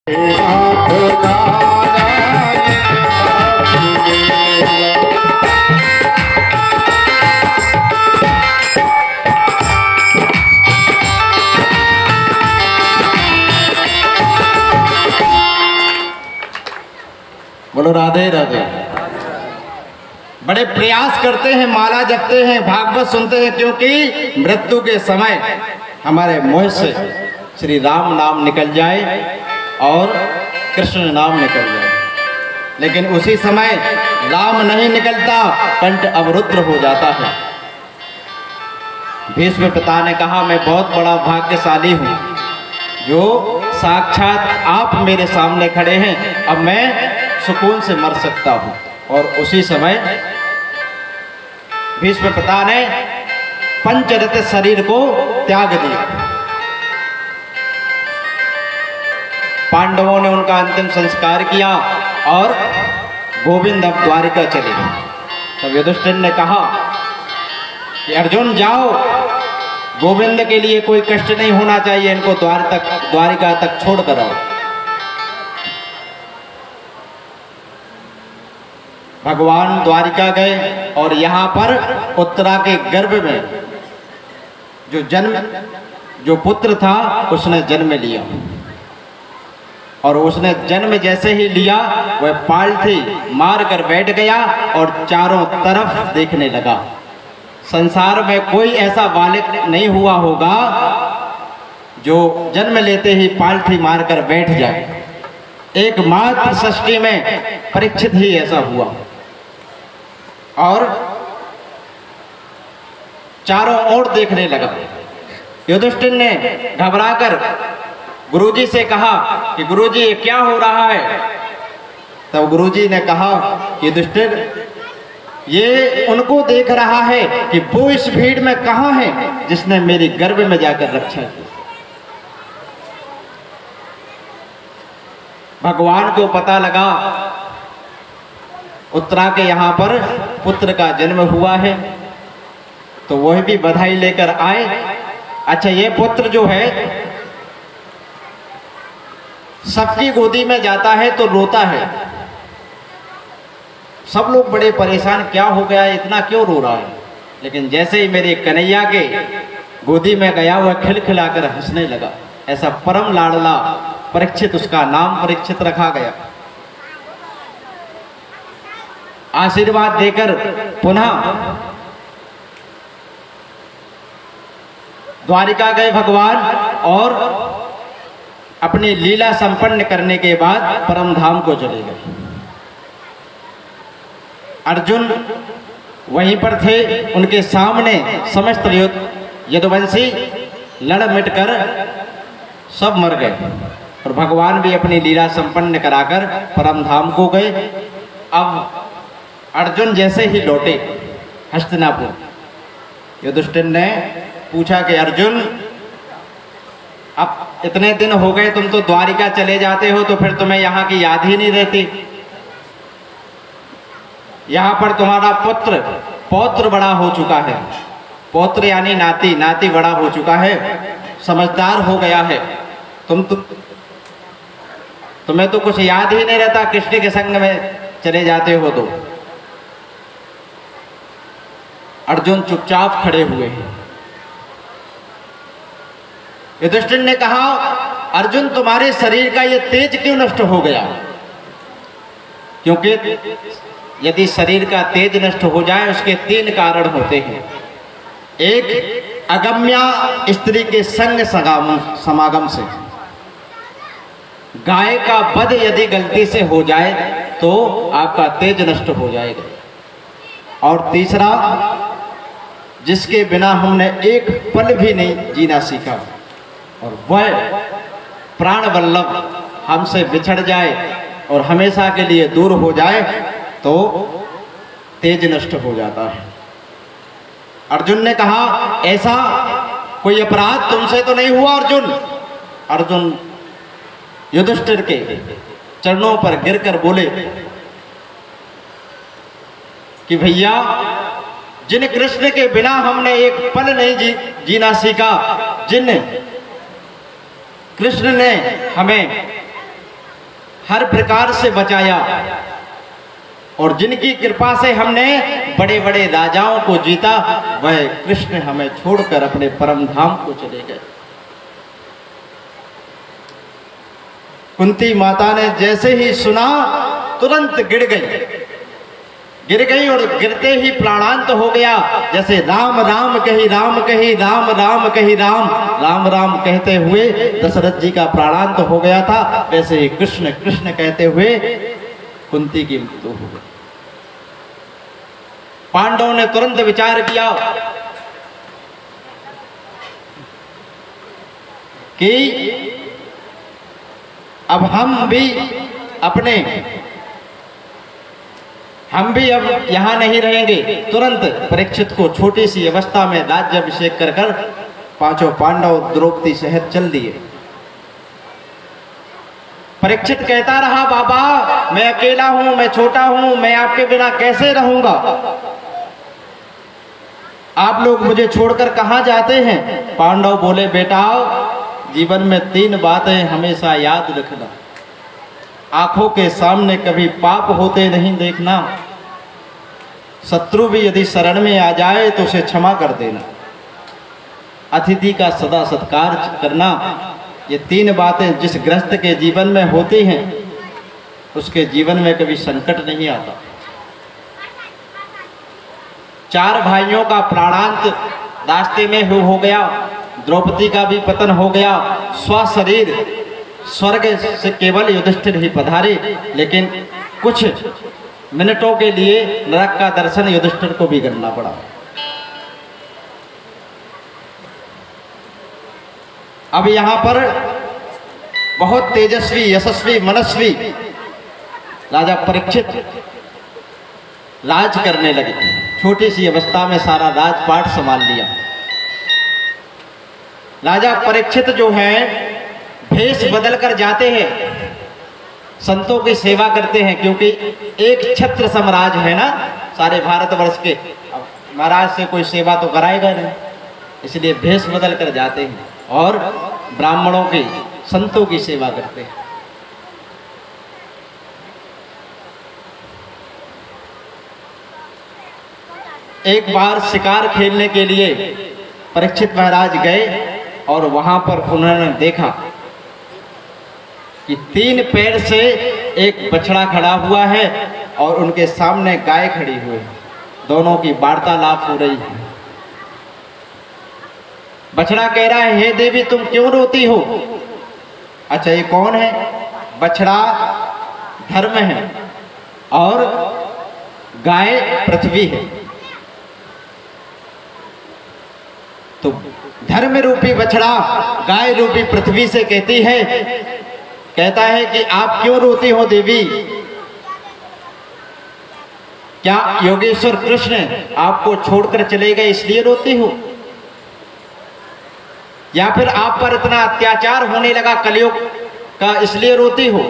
बोलो राधे राधे। बड़े प्रयास करते हैं, माला जपते हैं, भागवत सुनते हैं, क्योंकि मृत्यु के समय हमारे मुंह से श्री राम नाम निकल जाए और कृष्ण नाम निकल जाए, लेकिन उसी समय राम नहीं निकलता, कंठ अवरुद्ध हो जाता है। भीष्म पिता ने कहा, मैं बहुत बड़ा भाग्यशाली हूँ जो साक्षात आप मेरे सामने खड़े हैं, अब मैं सुकून से मर सकता हूँ। और उसी समय भीष्म पिता ने पंचरथ शरीर को त्याग दिया। पांडवों ने उनका अंतिम संस्कार किया और गोविंद अब द्वारिका चले। तब युधिष्ठिर ने कहा कि अर्जुन जाओ, गोविंद के लिए कोई कष्ट नहीं होना चाहिए, इनको द्वारिका तक छोड़ कर आओ। भगवान द्वारिका गए और यहाँ पर उत्तरा के गर्भ में जो पुत्र था उसने जन्म लिया, और उसने जन्म जैसे ही लिया वह पालथी मार कर बैठ गया और चारों तरफ देखने लगा। संसार में कोई ऐसा बालक नहीं हुआ होगा जो जन्म लेते ही पालथी मारकर बैठ जाए। एकमात्र सृष्टि में परीक्षित ही ऐसा हुआ। और चारों ओर देखने लगा। युधिष्ठिर ने घबराकर गुरुजी से कहा कि गुरुजी ये क्या हो रहा है। तब गुरुजी ने कहा, युधिष्ठिर ये उनको देख रहा है कि वो इस भीड़ में कहाँ है जिसने मेरी गर्भ में जाकर रक्षा की। भगवान को पता लगा उत्तरा के यहाँ पर पुत्र का जन्म हुआ है, तो वह भी बधाई लेकर आए। अच्छा, ये पुत्र जो है सबकी गोदी में जाता है तो रोता है। सब लोग बड़े परेशान, क्या हो गया, इतना क्यों रो रहा है। लेकिन जैसे ही मेरे कन्हैया के गोदी में गया वह खिलखिलाकर हंसने लगा। ऐसा परम लाडला परीक्षित, उसका नाम परीक्षित रखा गया। आशीर्वाद देकर पुनः द्वारिका गए भगवान, और अपनी लीला संपन्न करने के बाद परम धाम को चले गए। अर्जुन वहीं पर थे, उनके सामने समस्त यदुवंशी लड़ मिट कर सब मर गए, और भगवान भी अपनी लीला संपन्न कराकर परम धाम को गए। अब अर्जुन जैसे ही लौटे हस्तिनापुर, युधिष्ठिर ने पूछा कि अर्जुन, अब इतने दिन हो गए, तुम तो द्वारिका चले जाते हो, तो फिर तुम्हें यहाँ की याद ही नहीं रहती। यहाँ पर तुम्हारा पौत्र बड़ा हो चुका है, पौत्र यानी नाती, नाती बड़ा हो चुका है, समझदार हो गया है, तुम्हें तो कुछ याद ही नहीं रहता, कृष्ण के संग में चले जाते हो। तो अर्जुन चुपचाप खड़े हुए हैं। युधिष्ठिर ने कहा, अर्जुन तुम्हारे शरीर का ये तेज क्यों नष्ट हो गया। क्योंकि यदि शरीर का तेज नष्ट हो जाए उसके तीन कारण होते हैं। एक, अगम्या स्त्री के संग समागम से। गाय का वध यदि गलती से हो जाए तो आपका तेज नष्ट हो जाएगा। और तीसरा, जिसके बिना हमने एक पल भी नहीं जीना सीखा और वह प्राण वल्लभ हमसे बिछड़ जाए और हमेशा के लिए दूर हो जाए तो तेज नष्ट हो जाता है। अर्जुन ने कहा, ऐसा कोई अपराध तुमसे तो नहीं हुआ अर्जुन। अर्जुन युधिष्ठिर के चरणों पर गिरकर बोले कि भैया, जिन कृष्ण के बिना हमने एक पल नहीं जीना सीखा, जिन कृष्ण ने हमें हर प्रकार से बचाया, और जिनकी कृपा से हमने बड़े बड़े राजाओं को जीता, वह कृष्ण हमें छोड़कर अपने परम धाम को चले गए। कुंती माता ने जैसे ही सुना तुरंत गिर गई और गिरते ही प्राणांत हो गया। जैसे राम राम कही राम कही, राम राम कही राम, राम राम कहते हुए दशरथ जी का प्राणांत हो गया था, वैसे ही कृष्ण कृष्ण कहते हुए कुंती की मृत्यु हो गई। पांडवों ने तुरंत विचार किया कि अब हम भी अब यहां नहीं रहेंगे। तुरंत परीक्षित को छोटी सी अवस्था में राज्याभिषेक कर पांचों पांडव द्रौपदी सहित चल दिए। परीक्षित कहता रहा, बाबा मैं अकेला हूं, मैं छोटा हूं, मैं आपके बिना कैसे रहूंगा? आप लोग मुझे छोड़कर कहां जाते हैं? पांडव बोले, बेटा जीवन में 3 बातें हमेशा याद रखना। आंखों के सामने कभी पाप होते नहीं देखना, शत्रु भी यदि शरण में आ जाए तो उसे क्षमा कर देना, अतिथि का सदा सत्कार करना। ये 3 बातें जिस गृहस्थ के जीवन में होती हैं, उसके जीवन में कभी संकट नहीं आता। 4 भाइयों का प्राणांत रास्ते में हो गया, द्रौपदी का भी पतन हो गया, स्वशरीर स्वर्ग से केवल युधिष्ठिर ही पधारे, लेकिन कुछ मिनटों के लिए नरक का दर्शन युधिष्ठिर को भी करना पड़ा। अब यहाँ पर बहुत तेजस्वी यशस्वी मनस्वी राजा परीक्षित राज करने लगे। छोटी सी अवस्था में सारा राजपाट संभाल लिया। राजा परीक्षित जो हैं भेष बदल कर जाते हैं, संतों की सेवा करते हैं, क्योंकि एक छत्र साम्राज्य है ना सारे भारतवर्ष के, अब महाराज से कोई सेवा तो कराएगा नहीं, इसलिए भेष बदल कर जाते हैं और ब्राह्मणों की संतों की सेवा करते हैं। एक बार शिकार खेलने के लिए परीक्षित महाराज गए और वहां पर उन्होंने देखा कि 3 पैर से एक बछड़ा खड़ा हुआ है और उनके सामने गाय खड़ी हुई है। दोनों की वार्तालाप हो रही है। बछड़ा कह रहा है, हे देवी तुम क्यों रोती हो? अच्छा ये कौन है? बछड़ा धर्म है और गाय पृथ्वी है। तो धर्म रूपी बछड़ा गाय रूपी पृथ्वी से कहता है कि आप क्यों रोती हो देवी? क्या योगेश्वर कृष्ण आपको छोड़कर चले गए इसलिए रोती हो, या फिर आप पर इतना अत्याचार होने लगा कलयुग का इसलिए रोती हो?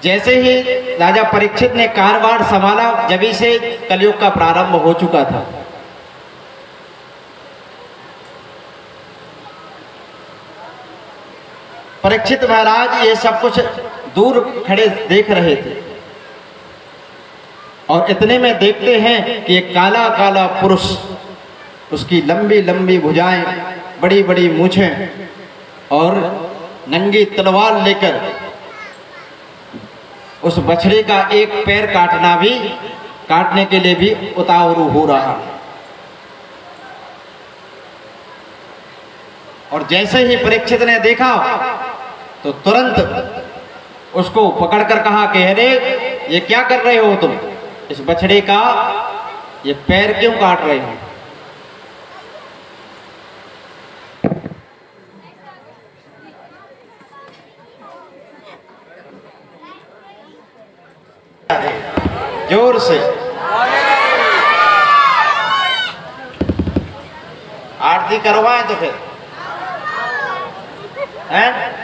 जैसे ही राजा परीक्षित ने कारवार संभाला, जभी से कलयुग का प्रारंभ हो चुका था। परीक्षित महाराज ये सब कुछ दूर खड़े देख रहे थे और इतने में देखते हैं कि एक काला काला पुरुष, उसकी लंबी लंबी भुजाएं, बड़ी बड़ी मूछें और नंगी तलवार लेकर उस बछड़े का एक पैर काटने के लिए भी उतावरू हो रहा। और जैसे ही परीक्षित ने देखा तो तुरंत उसको पकड़कर कहा कि अरे ये क्या कर रहे हो तुम? इस बछड़े का ये पैर क्यों काट रहे हो? जोर से आरती करवाएं तो फिर हैं?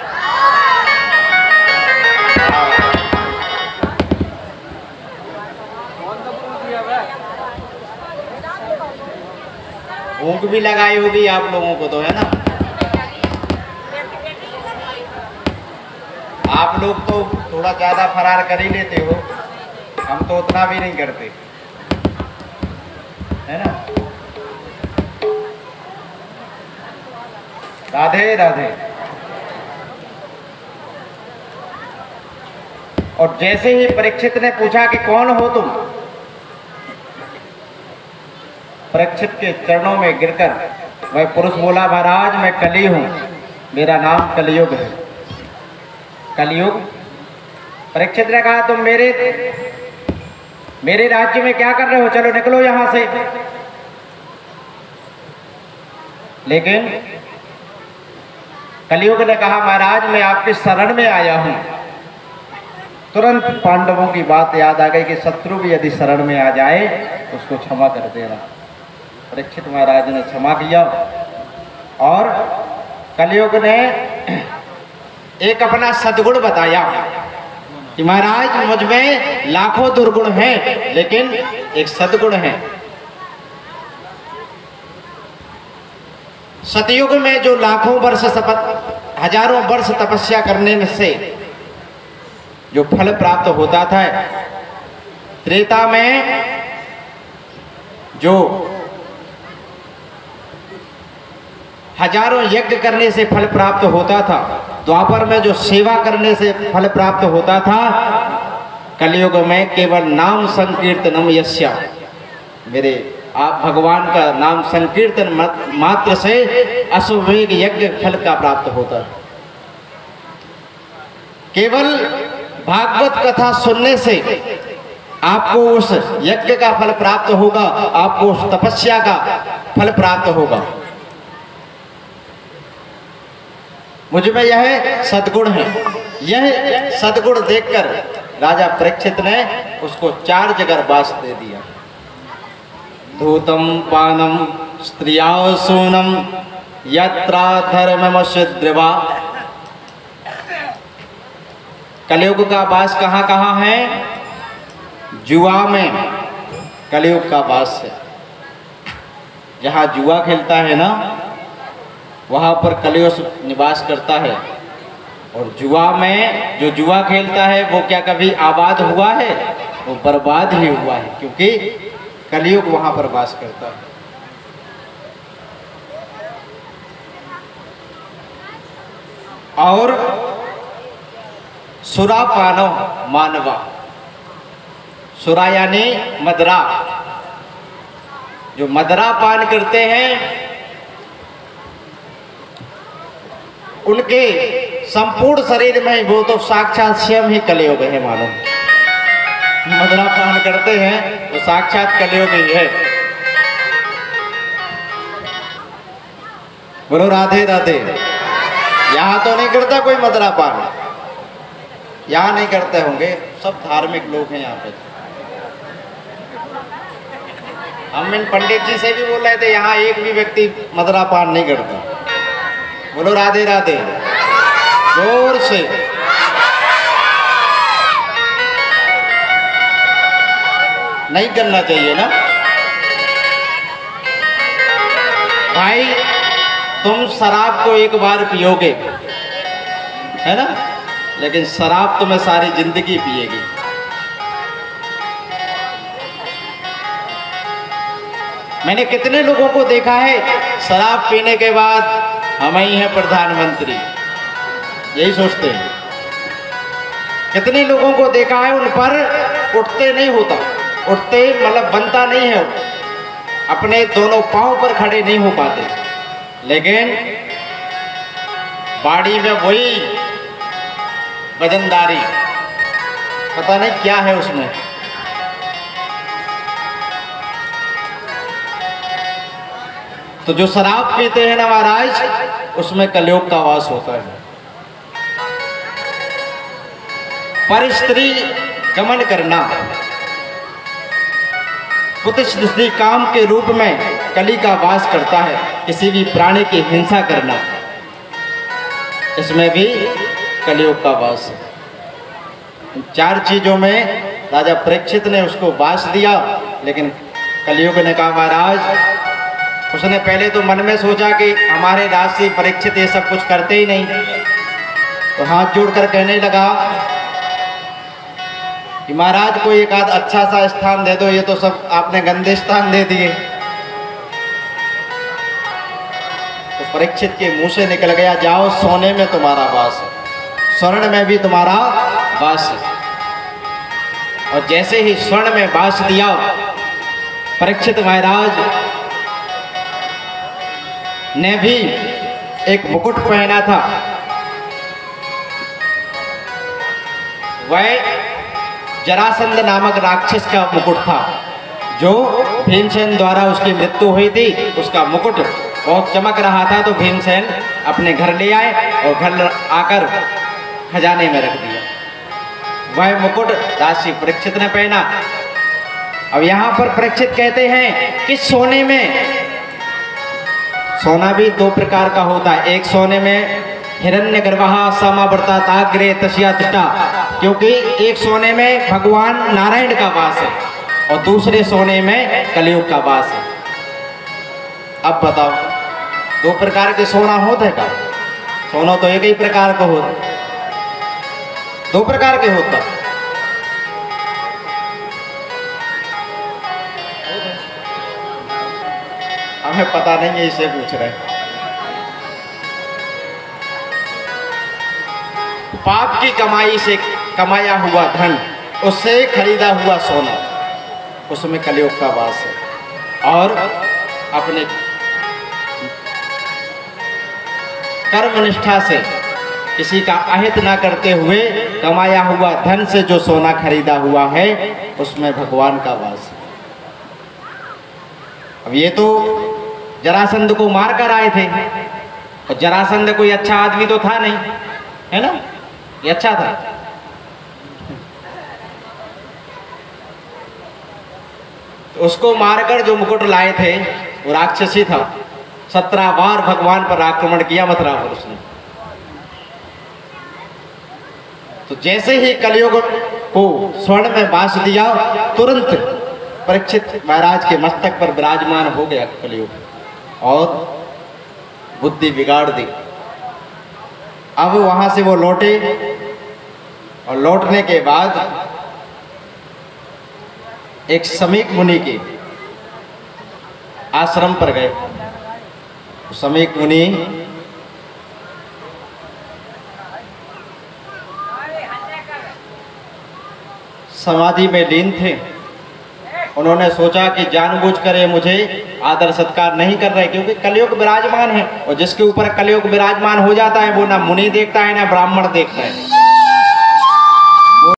ऊँग भी लगाई होगी आप लोगों को तो, है ना? आप लोग तो थोड़ा ज़्यादा फरार कर ही लेते हो, हम तो उतना भी नहीं करते, है ना। राधे राधे। और जैसे ही परीक्षित ने पूछा कि कौन हो तुम, परीक्षित के चरणों में गिरकर वह पुरुष बोला, महाराज मैं कली हूं, मेरा नाम कलयुग है। कलयुग। परीक्षित ने कहा तुम मेरे राज्य में क्या कर रहे हो, चलो निकलो यहां से। लेकिन कलयुग ने कहा, महाराज मैं आपकी शरण में आया हूं। तुरंत पांडवों की बात याद आ गई कि शत्रु भी यदि शरण में आ जाए तो उसको क्षमा कर देना। परीक्षित महाराज ने क्षमा किया और कलयुग ने एक अपना सद्गुण बताया कि महाराज मुझ में लाखों दुर्गुण हैं, लेकिन एक सद्गुण है। सतयुग में जो लाखों वर्ष हजारों वर्ष तपस्या करने में से जो फल प्राप्त होता था, त्रेता में जो हजारों यज्ञ करने से फल प्राप्त होता था, द्वापर में जो सेवा करने से फल प्राप्त होता था, कलयुग में केवल नाम संकीर्तनम यस्या, मेरे आप भगवान का नाम संकीर्तन मात्र से अश्वमेध यज्ञ फल का प्राप्त होता है। केवल भागवत कथा सुनने से आपको उस यज्ञ का फल प्राप्त होगा, आपको उस तपस्या का फल प्राप्त होगा। मुझ में यह सद्गुण है। यह सद्गुण देखकर राजा परीक्षित ने उसको 4 जगह वास दे दिया। धूतम पानम स्त्रिया सूनम यत्रा धर्ममशुद्रवा। कलयुग का वास कहाँ कहाँ है? जुआ में कलयुग का वास है। जहाँ जुआ खेलता है ना, वहाँ पर कलयुग निवास करता है। और जुआ में जो जुआ खेलता है वो क्या कभी आबाद हुआ है? वो बर्बाद ही हुआ है, क्योंकि कलयुग वहाँ पर वास करता है। और सुरापानो मानवा, सुरा यानी मदरा, जो मदरा पान करते हैं उनके संपूर्ण शरीर में वो तो साक्षात स्वयं ही कलयुग है। मानो मदरा पान करते हैं वो साक्षात कलयुग ही है। बोलो राधे राधे। यहाँ तो नहीं करता कोई मदरा पान, यहाँ नहीं करते होंगे, सब धार्मिक लोग हैं यहाँ पे। हम इन पंडित जी से भी बोल रहे थे, यहाँ एक भी व्यक्ति मदरा पान नहीं करता। बोलो राधे राधे, जोर से। नहीं करना चाहिए ना भाई। तुम शराब को एक बार पियोगे, है ना, लेकिन शराब तुम्हें सारी जिंदगी पिएगी। मैंने कितने लोगों को देखा है शराब पीने के बाद हम ही हैं प्रधानमंत्री, यही सोचते हैं। कितने लोगों को देखा है उन पर उठते नहीं होता, उठते मतलब बनता नहीं है, अपने दोनों पांव पर खड़े नहीं हो पाते, लेकिन बाड़ी में वही वजनदारी, पता नहीं क्या है उसमें। तो जो शराब पीते हैं ना महाराज, उसमें कलयुग का वास होता है। पर स्त्री गमन करना, पुत्र स्त्री काम के रूप में कली का वास करता है। किसी भी प्राणी की हिंसा करना, इसमें भी कलयुग का वास है। 4 चीजों में राजा परीक्षित ने उसको वास दिया, लेकिन कलयुग ने कहा महाराज, उसने पहले तो मन में सोचा कि हमारे राज से परीक्षित ये सब कुछ करते ही नहीं, तो हाथ जोड़कर कहने लगा कि महाराज कोई एक आध अच्छा सा स्थान दे दो, ये तो सब आपने गंदे स्थान दे दिए। तो परीक्षित के मुंह से निकल गया, जाओ सोने में तुम्हारा वास है, स्वर्ण में भी तुम्हारा वास है। और जैसे ही स्वर्ण में वास दिया, परीक्षित महाराज ने भी एक मुकुट पहना था। वह जरासंध नामक राक्षस का मुकुट था, जो भीमसेन द्वारा उसकी मृत्यु हुई थी। उसका मुकुट बहुत चमक रहा था, तो भीमसेन अपने घर ले आए और घर आकर खजाने में रख दिया। वह मुकुट राशि परीक्षित ने पहना। अब यहाँ पर परीक्षित कहते हैं कि सोने में, सोना भी दो प्रकार का होता है। एक सोने में हिरण्य गर्भः समावर्ताग्रे तस्या तिष्ठा, क्योंकि एक सोने में भगवान नारायण का वास है और दूसरे सोने में कलयुग का वास है। अब बताओ, दो प्रकार के सोना होता है क्या? सोना तो एक ही प्रकार का होता, दो प्रकार के होता। हमें पता नहीं है, इसे पूछ रहे हैं। पाप की कमाई से कमाया हुआ धन, उससे खरीदा हुआ सोना, उसमें कलयुग का वास है। और अपने कर्म निष्ठा से किसी का अहित ना करते हुए कमाया हुआ धन से जो सोना खरीदा हुआ है, उसमें भगवान का वास है। अब ये तो जरासंध को मार कर आए थे, और जरासंध कोई अच्छा आदमी तो था नहीं, है ना? ये अच्छा था। तो उसको मारकर जो मुकुट लाए थे वो राक्षसी था। 17 बार भगवान पर आक्रमण किया मथुरा पर उसने। तो जैसे ही कलयुग को स्वर्ण में बांस दिया, तुरंत परीक्षित महाराज के मस्तक पर विराजमान हो गया कलयुग और बुद्धि बिगाड़ दी। अब वहां से वो लौटे और लौटने के बाद एक समीक मुनि के आश्रम पर गए। समीक मुनि समाधि में लीन थे। उन्होंने सोचा कि जानबूझकर ये मुझे आदर सत्कार नहीं कर रहे, क्योंकि कलयुग विराजमान है और जिसके ऊपर कलयुग विराजमान हो जाता है वो ना मुनि देखता है ना ब्राह्मण देखता है।